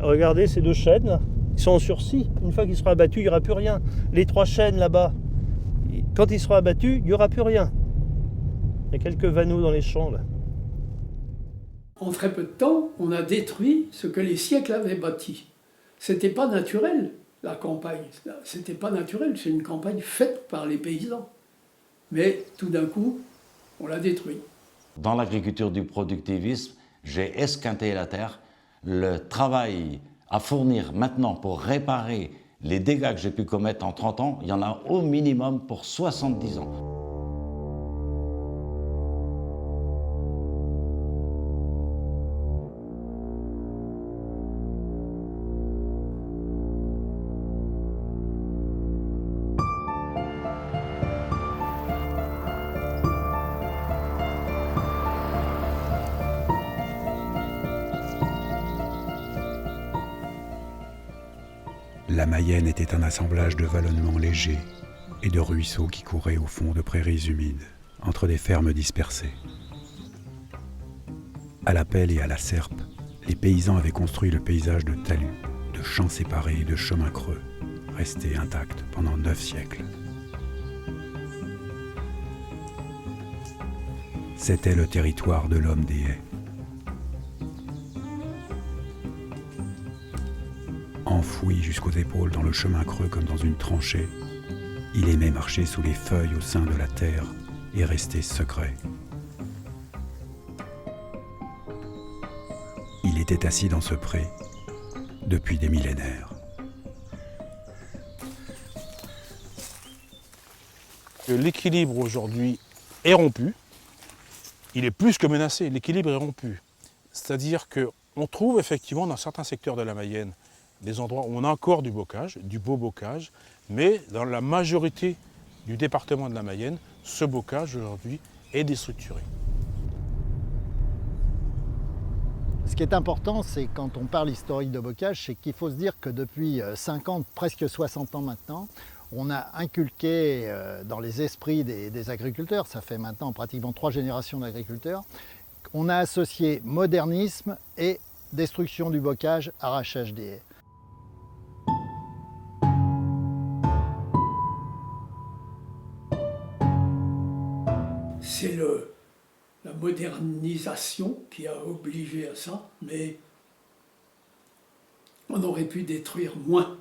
regardez ces 2 chênes là, ils sont en sursis. Une fois qu'ils seront abattus, il n'y aura plus rien. Les 3 chênes là-bas, quand ils seront abattus, il n'y aura plus rien. Il y a quelques vanneaux dans les champs là. En très peu de temps, on a détruit ce que les siècles avaient bâti. C'était pas naturel, la campagne. C'était pas naturel, c'est une campagne faite par les paysans. Mais tout d'un coup, on l'a détruit. Dans l'agriculture du productivisme, j'ai esquinté la terre. Le travail à fournir maintenant pour réparer les dégâts que j'ai pu commettre en 30 ans, il y en a au minimum pour 70 ans. La Mayenne était un assemblage de vallonnements légers et de ruisseaux qui couraient au fond de prairies humides, entre des fermes dispersées. À la pelle et à la serpe, les paysans avaient construit le paysage de talus, de champs séparés et de chemins creux, restés intacts pendant 9 siècles. C'était le territoire de l'homme des haies. Enfoui jusqu'aux épaules dans le chemin creux comme dans une tranchée, il aimait marcher sous les feuilles au sein de la terre et rester secret. Il était assis dans ce pré depuis des millénaires. L'équilibre aujourd'hui est rompu. Il est plus que menacé, l'équilibre est rompu. C'est-à-dire qu'on trouve effectivement dans certains secteurs de la Mayenne des endroits où on a encore du bocage, du beau bocage, mais dans la majorité du département de la Mayenne, ce bocage aujourd'hui est déstructuré. Ce qui est important, c'est quand on parle historique de bocage, c'est qu'il faut se dire que depuis 50, presque 60 ans maintenant, on a inculqué dans les esprits des agriculteurs, ça fait maintenant pratiquement 3 générations d'agriculteurs, on a associé modernisme et destruction du bocage, arrachage des haies. C'est la modernisation qui a obligé à ça, mais on aurait pu détruire moins.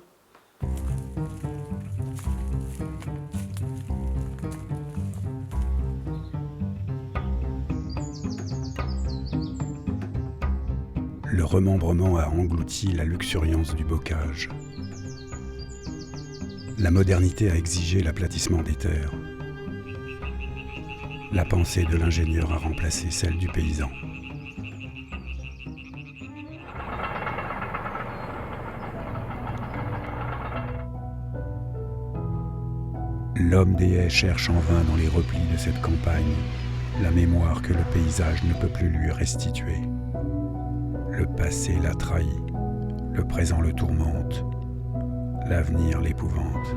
Le remembrement a englouti la luxuriance du bocage. La modernité a exigé l'aplatissement des terres. La pensée de l'ingénieur a remplacé celle du paysan. L'homme des haies cherche en vain dans les replis de cette campagne la mémoire que le paysage ne peut plus lui restituer. Le passé l'a trahi, le présent le tourmente, l'avenir l'épouvante.